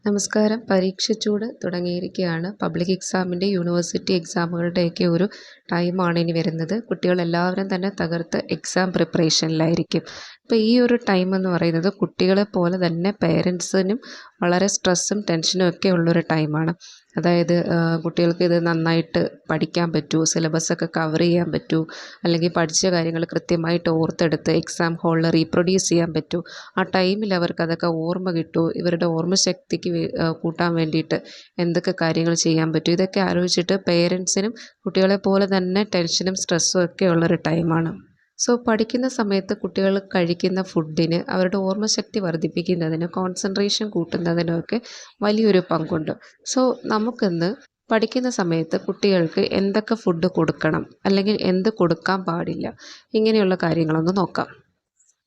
നമസ്കാരം. പരീക്ഷച്ചൂട് തുടങ്ങിയിരിക്കുകയാണ്. പബ്ലിക് എക്സാമിൻ്റെ, യൂണിവേഴ്സിറ്റി എക്സാമുകളുടെയൊക്കെ ഒരു ടൈമാണ് ഇനി വരുന്നത്. കുട്ടികളെല്ലാവരും തന്നെ തകർത്ത് എക്സാം പ്രിപ്പറേഷനിലായിരിക്കും. അപ്പോൾ ഈ ഒരു ടൈം എന്ന് പറയുന്നത് കുട്ടികളെ പോലെ തന്നെ പേരൻസിനും വളരെ സ്ട്രെസ്സും ടെൻഷനും ഒക്കെ ഉള്ളൊരു ടൈമാണ്. അതായത് കുട്ടികൾക്ക് ഇത് നന്നായിട്ട് പഠിക്കാൻ പറ്റൂ, സിലബസൊക്കെ കവർ ചെയ്യാൻ പറ്റൂ, അല്ലെങ്കിൽ പഠിച്ച കാര്യങ്ങൾ കൃത്യമായിട്ട് ഓർത്തെടുത്ത് എക്സാം ഹാളിൽ റീപ്രൊഡ്യൂസ് ചെയ്യാൻ പറ്റൂ, ആ ടൈമിൽ അവർക്ക് അതൊക്കെ ഓർമ്മ കിട്ടൂ, ഇവരുടെ ഓർമ്മശക്തിക്ക് കൂട്ടാൻ വേണ്ടിയിട്ട് എന്തൊക്കെ കാര്യങ്ങൾ ചെയ്യാൻ പറ്റും, ഇതൊക്കെ ആലോചിച്ചിട്ട് പേരൻസിനും കുട്ടികളെ പോലെ തന്നെ ടെൻഷനും സ്ട്രെസ്സും ഒക്കെ ഉള്ളൊരു ടൈമാണ്. സോ പഠിക്കുന്ന സമയത്ത് കുട്ടികൾ കഴിക്കുന്ന ഫുഡിന് അവരുടെ ഓർമ്മശക്തി വർദ്ധിപ്പിക്കുന്നതിന്, കോൺസെൻട്രേഷൻ കൂട്ടുന്നതിനൊക്കെ വലിയൊരു പങ്കുണ്ട്. സോ നമുക്കിന്ന് പഠിക്കുന്ന സമയത്ത് കുട്ടികൾക്ക് എന്തൊക്കെ ഫുഡ് കൊടുക്കണം, അല്ലെങ്കിൽ എന്ത് കൊടുക്കാൻ പാടില്ല, ഇങ്ങനെയുള്ള കാര്യങ്ങളൊന്ന് നോക്കാം.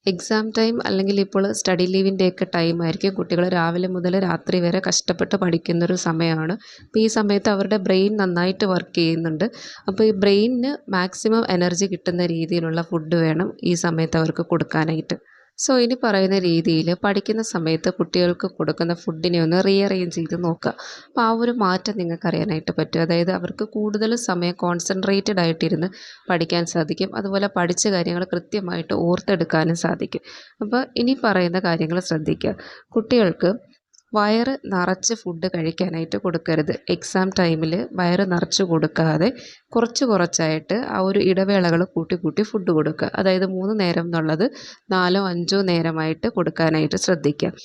എക്സാം ടൈം അല്ലെങ്കിൽ ഇപ്പോൾ സ്റ്റഡി ലീവിൻ്റെയൊക്കെ ടൈമായിരിക്കും. കുട്ടികൾ രാവിലെ മുതൽ രാത്രി വരെ കഷ്ടപ്പെട്ട് പഠിക്കുന്നൊരു സമയമാണ്. അപ്പോൾ ഈ സമയത്ത് അവരുടെ ബ്രെയിൻ നന്നായിട്ട് വർക്ക് ചെയ്യുന്നുണ്ട്. അപ്പോൾ ഈ ബ്രെയിനിന് മാക്സിമം എനർജി കിട്ടുന്ന രീതിയിലുള്ള ഫുഡ് വേണം ഈ സമയത്ത് അവർക്ക് കൊടുക്കാനായിട്ട്. സോ ഇനി പറയുന്ന രീതിയിൽ പഠിക്കുന്ന സമയത്ത് കുട്ടികൾക്ക് കൊടുക്കുന്ന ഫുഡിനെ ഒന്ന് റീഅറേഞ്ച് ചെയ്ത് നോക്കുക. അപ്പോൾ ആ ഒരു മാറ്റം നിങ്ങൾക്ക് അറിയാനായിട്ട് പറ്റും. അതായത് അവർക്ക് കൂടുതൽ സമയം കോൺസെൻട്രേറ്റഡ് ആയിട്ടിരുന്ന് പഠിക്കാൻ സാധിക്കും. അതുപോലെ പഠിച്ച കാര്യങ്ങൾ കൃത്യമായിട്ട് ഓർത്തെടുക്കാനും സാധിക്കും. അപ്പോൾ ഇനി പറയുന്ന കാര്യങ്ങൾ ശ്രദ്ധിക്കുക. കുട്ടികൾക്ക് വയറ് നിറച്ച് ഫുഡ് കഴിക്കാനായിട്ട് കൊടുക്കരുത്. എക്സാം ടൈമിൽ വയറ് നിറച്ച് കൊടുക്കാതെ കുറച്ച് കുറച്ചായിട്ട് ആ ഒരു ഇടവേളകൾ കൂട്ടി കൂട്ടി ഫുഡ് കൊടുക്കുക. അതായത് 3 നേരം എന്നുള്ളത് 4 5 നേരമായിട്ട് കൊടുക്കാനായിട്ട് ശ്രദ്ധിക്കുക.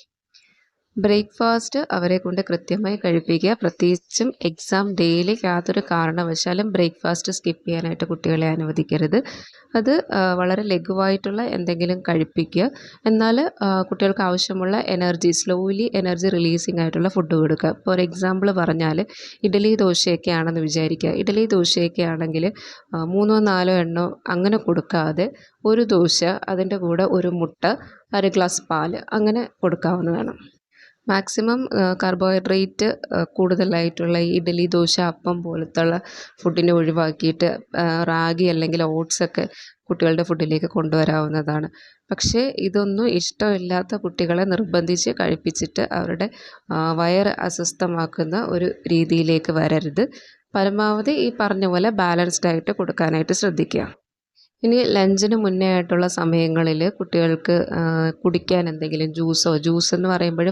ബ്രേക്ക്ഫാസ്റ്റ് അവരെ കൊണ്ട് കൃത്യമായി കഴിപ്പിക്കുക. പ്രത്യേകിച്ചും എക്സാം ഡേയിൽ യാതൊരു കാരണവശാലും ബ്രേക്ക്ഫാസ്റ്റ് സ്കിപ്പ് ചെയ്യാനായിട്ട് കുട്ടികളെ അനുവദിക്കരുത്. അത് വളരെ ലഘുവായിട്ടുള്ള എന്തെങ്കിലും കഴിപ്പിക്കുക. എന്നാൽ കുട്ടികൾക്ക് ആവശ്യമുള്ള സ്ലോലി എനർജി റിലീസിങ് ആയിട്ടുള്ള ഫുഡ് കൊടുക്കുക. ഫോർ എക്സാമ്പിൾ പറഞ്ഞാൽ ഇഡ്ഡലി ദോശയൊക്കെ ആണെന്ന് വിചാരിക്കുക. ഇഡ്ഡലി ദോശയൊക്കെ ആണെങ്കിൽ 3 4 എണ്ണോ അങ്ങനെ കൊടുക്കാതെ ഒരു ദോശ, അതിൻ്റെ കൂടെ ഒരു മുട്ട, 1 ഗ്ലാസ് പാൽ, അങ്ങനെ കൊടുക്കാവുന്നതാണ്. മാക്സിമം കാർബോഹൈഡ്രേറ്റ് കൂടുതലായിട്ടുള്ള ഈ ഇഡ്ഡലി ദോശ അപ്പം പോലത്തുള്ള ഫുഡിനെ ഒഴിവാക്കിയിട്ട് റാഗി അല്ലെങ്കിൽ ഓട്സൊക്കെ കുട്ടികളുടെ ഫുഡിലേക്ക് കൊണ്ടുവരാവുന്നതാണ്. പക്ഷേ ഇതൊന്നും ഇഷ്ടമില്ലാത്ത കുട്ടികളെ നിർബന്ധിച്ച് കഴിപ്പിച്ചിട്ട് അവരുടെ വയറ് അസ്വസ്ഥമാക്കുന്ന ഒരു രീതിയിലേക്ക് വരരുത്. പരമാവധി ഈ പറഞ്ഞ പോലെ ബാലൻസ്ഡ് ആയിട്ട് കൊടുക്കാനായിട്ട് ശ്രദ്ധിക്കുക. ഇനി ലഞ്ചിന് മുന്നേ ആയിട്ടുള്ള സമയങ്ങളിൽ കുട്ടികൾക്ക് കുടിക്കാൻ എന്തെങ്കിലും ജ്യൂസ് എന്ന് പറയുമ്പോൾ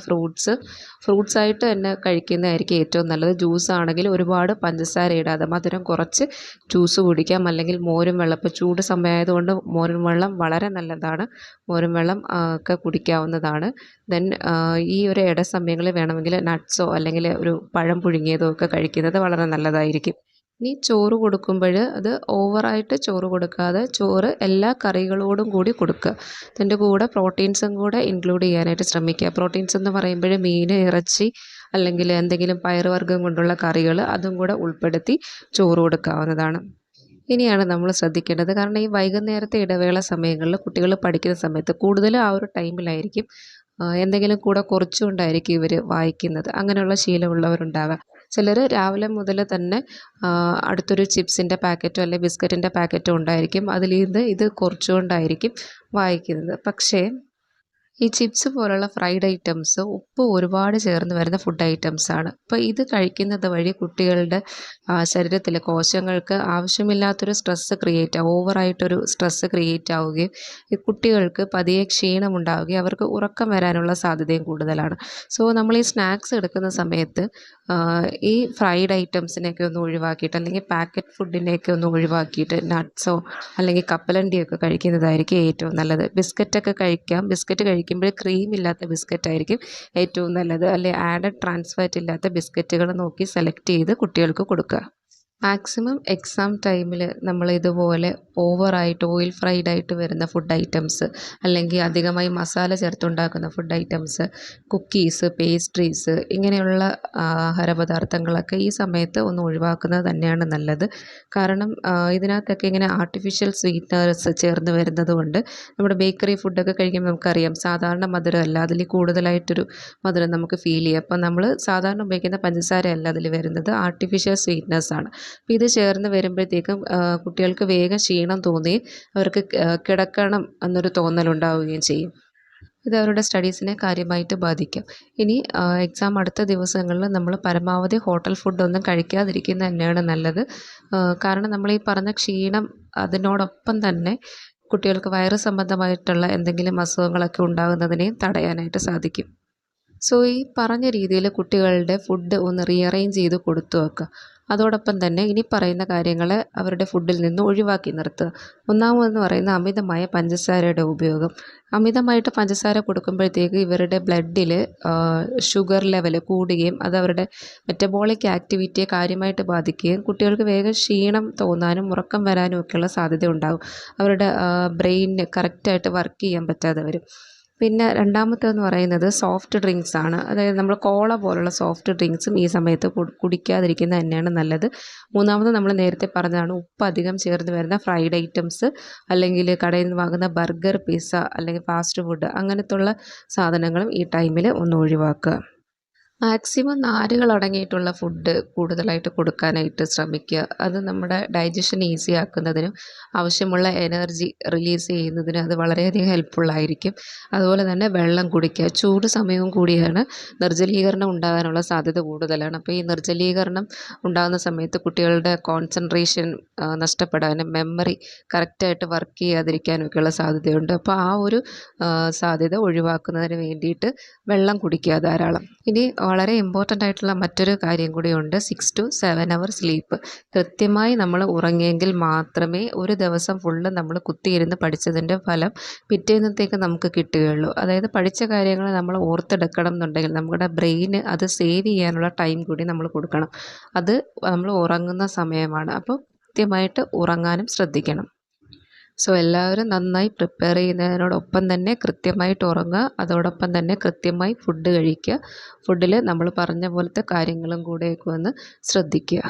ഫ്രൂട്ട്സായിട്ട് തന്നെ കഴിക്കുന്നതായിരിക്കും ഏറ്റവും നല്ലത്. ജ്യൂസാണെങ്കിൽ ഒരുപാട് പഞ്ചസാര ഇടാതെ മധുരം കുറച്ച് ജ്യൂസ് കുടിക്കാം. അല്ലെങ്കിൽ മോരും വെള്ളം, ഇപ്പോൾ ചൂട് സമയമായതുകൊണ്ട് മോരും വെള്ളം വളരെ നല്ലതാണ്. മോരും വെള്ളം ഒക്കെ കുടിക്കാവുന്നതാണ്. ദെൻ ഈ ഒരു സമയങ്ങളിൽ വേണമെങ്കിൽ നട്ട്സോ അല്ലെങ്കിൽ ഒരു പഴം പുഴുങ്ങിയതോ ഒക്കെ കഴിക്കുന്നത് വളരെ നല്ലതായിരിക്കും. ഇനി ചോറ് കൊടുക്കുമ്പോൾ അത് ഓവറായിട്ട് ചോറ് കൊടുക്കാതെ ചോറ് എല്ലാ കറികളോടും കൂടി കൊടുക്കുക. അതിൻ്റെ കൂടെ പ്രോട്ടീൻസും കൂടെ ഇൻക്ലൂഡ് ചെയ്യാനായിട്ട് ശ്രമിക്കുക. പ്രോട്ടീൻസ് എന്ന് പറയുമ്പോൾ മീൻ, ഇറച്ചി, അല്ലെങ്കിൽ എന്തെങ്കിലും പയറുവർഗ്ഗം കൊണ്ടുള്ള കറികൾ, അതും കൂടെ ഉൾപ്പെടുത്തി ചോറ് കൊടുക്കാവുന്നതാണ്. ഇനിയാണ് നമ്മൾ ശ്രദ്ധിക്കേണ്ടത്. കാരണം ഈ വൈകുന്നേരത്തെ ഇടവേള സമയങ്ങളിൽ കുട്ടികൾ പഠിക്കുന്ന സമയത്ത് കൂടുതലും ആ ഒരു ടൈമിലായിരിക്കും എന്തെങ്കിലും കൂടെ കുറച്ചുകൊണ്ടായിരിക്കും ഇവർ വായിക്കുന്നത്. അങ്ങനെയുള്ള ശീലമുള്ളവരുണ്ടാകാം. ചിലർ രാവിലെ മുതൽ തന്നെ അടുത്തൊരു ചിപ്സിൻ്റെ പാക്കറ്റോ അല്ലെങ്കിൽ ബിസ്ക്കറ്റിൻ്റെ പാക്കറ്റോ ഉണ്ടായിരിക്കും. അതിൽ നിന്ന് ഇത് കുറച്ചുകൊണ്ടായിരിക്കും വായിക്കുന്നത്. പക്ഷേ ഈ ചിപ്സ് പോലുള്ള ഫ്രൈഡ് ഐറ്റംസ് ഉപ്പ് ഒരുപാട് ചേർന്ന് വരുന്ന ഫുഡ് ഐറ്റംസാണ്. അപ്പോൾ ഇത് കഴിക്കുന്നത് വഴി കുട്ടികളുടെ ശരീരത്തിലെ കോശങ്ങൾക്ക് ആവശ്യമില്ലാത്തൊരു ഓവറായിട്ടൊരു സ്ട്രെസ്സ് ക്രിയേറ്റ് ആവുകയും ഈ കുട്ടികൾക്ക് പതിയെ ക്ഷീണമുണ്ടാവുകയും അവർക്ക് ഉറക്കം വരാനുള്ള സാധ്യതയും കൂടുതലാണ്. സോ നമ്മൾ ഈ സ്നാക്സ് എടുക്കുന്ന സമയത്ത് ഈ ഫ്രൈഡ് ഐറ്റംസിനെയൊക്കെ ഒന്ന് ഒഴിവാക്കിയിട്ട്, അല്ലെങ്കിൽ പാക്കറ്റ് ഫുഡിനെയൊക്കെ ഒന്ന് ഒഴിവാക്കിയിട്ട് നട്ട്സോ അല്ലെങ്കിൽ കപ്പലണ്ടിയൊക്കെ കഴിക്കുന്നതായിരിക്കും ഏറ്റവും നല്ലത്. ബിസ്ക്കറ്റൊക്കെ കഴിക്കാം. ബിസ്ക്കറ്റ് കഴിക്കുമ്പോൾ ക്രീം ഇല്ലാത്ത ബിസ്ക്കറ്റായിരിക്കും ഏറ്റവും നല്ലത്. അല്ലെങ്കിൽ ആഡഡ് ട്രാൻസ്ഫാറ്റ് ഇല്ലാത്ത ബിസ്ക്കറ്റുകൾ നോക്കി സെലക്ട് ചെയ്ത് കുട്ടികൾക്ക് കൊടുക്കുക. മാക്സിമം എക്സാം ടൈമിൽ നമ്മൾ ഇതുപോലെ ഓവറായിട്ട് ഓയിൽ ഫ്രൈഡ് ആയിട്ട് വരുന്ന ഫുഡ് ഐറ്റംസ്, അല്ലെങ്കിൽ അധികമായി മസാല ചേർത്തുണ്ടാക്കുന്ന ഫുഡ് ഐറ്റംസ്, കുക്കീസ്, പേസ്ട്രീസ്, ഇങ്ങനെയുള്ള ആഹാരപദാർത്ഥങ്ങളൊക്കെ ഈ സമയത്ത് ഒന്ന് ഒഴിവാക്കുന്നത് തന്നെയാണ് നല്ലത്. കാരണം ഇതിനകത്തൊക്കെ ഇങ്ങനെ ആർട്ടിഫിഷ്യൽ സ്വീറ്റ്നേഴ്സ് ചേർന്ന് വരുന്നത് കൊണ്ട് നമ്മുടെ ബേക്കറി ഫുഡൊക്കെ കഴിക്കുമ്പോൾ നമുക്കറിയാം സാധാരണ മധുരമല്ല, അതിൽ കൂടുതലായിട്ടൊരു മധുരം നമുക്ക് ഫീൽ ചെയ്യും. അപ്പം നമ്മൾ സാധാരണ ഉപയോഗിക്കുന്ന പഞ്ചസാരയല്ല അതിൽ വരുന്നത്, ആർട്ടിഫിഷ്യൽ സ്വീറ്റ്നേഴ്സാണ്. അപ്പോൾ ഇത് ചേർന്ന് വരുമ്പോഴത്തേക്കും കുട്ടികൾക്ക് വേഗം ക്ഷീണം തോന്നുകയും അവർക്ക് കിടക്കണം എന്നൊരു തോന്നലുണ്ടാവുകയും ചെയ്യും. ഇത് അവരുടെ സ്റ്റഡീസിനെ കാര്യമായിട്ട് ബാധിക്കും. ഇനി എക്സാം അടുത്ത ദിവസങ്ങളിൽ നമ്മൾ പരമാവധി ഹോട്ടൽ ഫുഡൊന്നും കഴിക്കാതിരിക്കുന്നത് തന്നെയാണ് നല്ലത്. കാരണം നമ്മൾ ഈ പറഞ്ഞ ക്ഷീണം അതിനോടൊപ്പം തന്നെ കുട്ടികൾക്ക് വയറ് സംബന്ധമായിട്ടുള്ള എന്തെങ്കിലും അസുഖങ്ങളൊക്കെ ഉണ്ടാകുന്നതിനെയും തടയാനായിട്ട് സാധിക്കും. സോ ഈ പറഞ്ഞ രീതിയിൽ കുട്ടികളുടെ ഫുഡ് ഒന്ന് റീഅറേഞ്ച് ചെയ്ത് കൊടുത്തു വെക്കുക. അതോടൊപ്പം തന്നെ ഇനി പറയുന്ന കാര്യങ്ങൾ അവരുടെ ഫുഡിൽ നിന്ന് ഒഴിവാക്കി നിർത്തുക. ഒന്നാമതെന്ന് പറയുന്ന അമിതമായ പഞ്ചസാരയുടെ ഉപയോഗം. അമിതമായിട്ട് പഞ്ചസാര കൊടുക്കുമ്പോഴത്തേക്ക് ഇവരുടെ ബ്ലഡിൽ ഷുഗർ ലെവൽ കൂടുകയും അത് അവരുടെ മെറ്റബോളിക് ആക്ടിവിറ്റിയെ കാര്യമായിട്ട് ബാധിക്കുകയും കുട്ടികൾക്ക് വേഗം ക്ഷീണം തോന്നാനും ഉറക്കം വരാനും ഒക്കെയുള്ള സാധ്യത ഉണ്ടാകും. അവരുടെ ബ്രെയിനിന് കറക്റ്റായിട്ട് വർക്ക് ചെയ്യാൻ പറ്റാതെ വരും. പിന്നെ രണ്ടാമത്തേതെന്ന് പറയുന്നത് സോഫ്റ്റ് ഡ്രിങ്ക്സ് ആണ്. അതായത് നമ്മൾ കോള പോലുള്ള സോഫ്റ്റ് ഡ്രിങ്ക്സും ഈ സമയത്ത് കുടിക്കാതിരിക്കുന്നത് തന്നെയാണ് നല്ലത്. മൂന്നാമത് നമ്മൾ നേരത്തെ പറഞ്ഞതാണ് ഉപ്പ് അധികം ചേർന്ന് വരുന്ന ഫ്രൈഡ് ഐറ്റംസ്, അല്ലെങ്കിൽ കടയിൽ നിന്ന് വാങ്ങുന്ന ബർഗർ, പിസ്സ അല്ലെങ്കിൽ ഫാസ്റ്റ് ഫുഡ് അങ്ങനത്തുള്ള സാധനങ്ങളും ഈ ടൈമിൽ ഒന്ന് ഒഴിവാക്കുക. മാക്സിമം നാരുകൾ അടങ്ങിയിട്ടുള്ള ഫുഡ് കൂടുതലായിട്ട് കൊടുക്കാനായിട്ട് ശ്രമിക്കുക. അത് നമ്മുടെ ഡൈജഷൻ ഈസി ആക്കുന്നതിനും ആവശ്യമുള്ള എനർജി റിലീസ് ചെയ്യുന്നതിനും അത് വളരെയധികം ഹെൽപ്ഫുള്ളായിരിക്കും. അതുപോലെ തന്നെ വെള്ളം കുടിക്കുക. ചൂട് സമയവും കൂടിയാണ് നിർജ്ജലീകരണം ഉണ്ടാകാനുള്ള സാധ്യത കൂടുതലാണ്. അപ്പോൾ ഈ നിർജ്ജലീകരണം ഉണ്ടാകുന്ന സമയത്ത് കുട്ടികളുടെ കോൺസെൻട്രേഷൻ നഷ്ടപ്പെടാനും മെമ്മറി കറക്റ്റായിട്ട് വർക്ക് ചെയ്യാതിരിക്കാനും ഒക്കെയുള്ള സാധ്യതയുണ്ട്. അപ്പോൾ ആ ഒരു സാധ്യത ഒഴിവാക്കുന്നതിന് വേണ്ടിയിട്ട് വെള്ളം കുടിക്കുക ധാരാളം. ഇനി വളരെ ഇമ്പോർട്ടൻ്റ് ആയിട്ടുള്ള മറ്റൊരു കാര്യം കൂടിയുണ്ട്. 6 to 7 അവർ സ്ലീപ്പ്. കൃത്യമായി നമ്മൾ ഉറങ്ങിയെങ്കിൽ മാത്രമേ ഒരു ദിവസം ഫുള്ള് നമ്മൾ കുത്തിയിരുന്ന് പഠിച്ചതിൻ്റെ ഫലം പിറ്റേന്നത്തേക്ക് നമുക്ക് കിട്ടുകയുള്ളൂ. അതായത് പഠിച്ച കാര്യങ്ങൾ നമ്മൾ ഓർത്തെടുക്കണം എന്നുണ്ടെങ്കിൽ നമ്മുടെ ബ്രെയിന് അത് സേവ് ചെയ്യാനുള്ള ടൈം കൂടി നമ്മൾ കൊടുക്കണം. അത് നമ്മൾ ഉറങ്ങുന്ന സമയമാണ്. അപ്പോൾ കൃത്യമായിട്ട് ഉറങ്ങാനും ശ്രദ്ധിക്കണം. സോ എല്ലാവരും നന്നായി പ്രിപ്പയർ ചെയ്യുന്നതിനോടൊപ്പം തന്നെ കൃത്യമായിട്ട് ഉറങ്ങുക. അതോടൊപ്പം തന്നെ കൃത്യമായി ഫുഡ് കഴിക്കുക. ഫുഡിൽ നമ്മൾ പറഞ്ഞ പോലത്തെ കാര്യങ്ങളും കൂടെയൊക്കെ ഒന്ന് ശ്രദ്ധിക്കുക.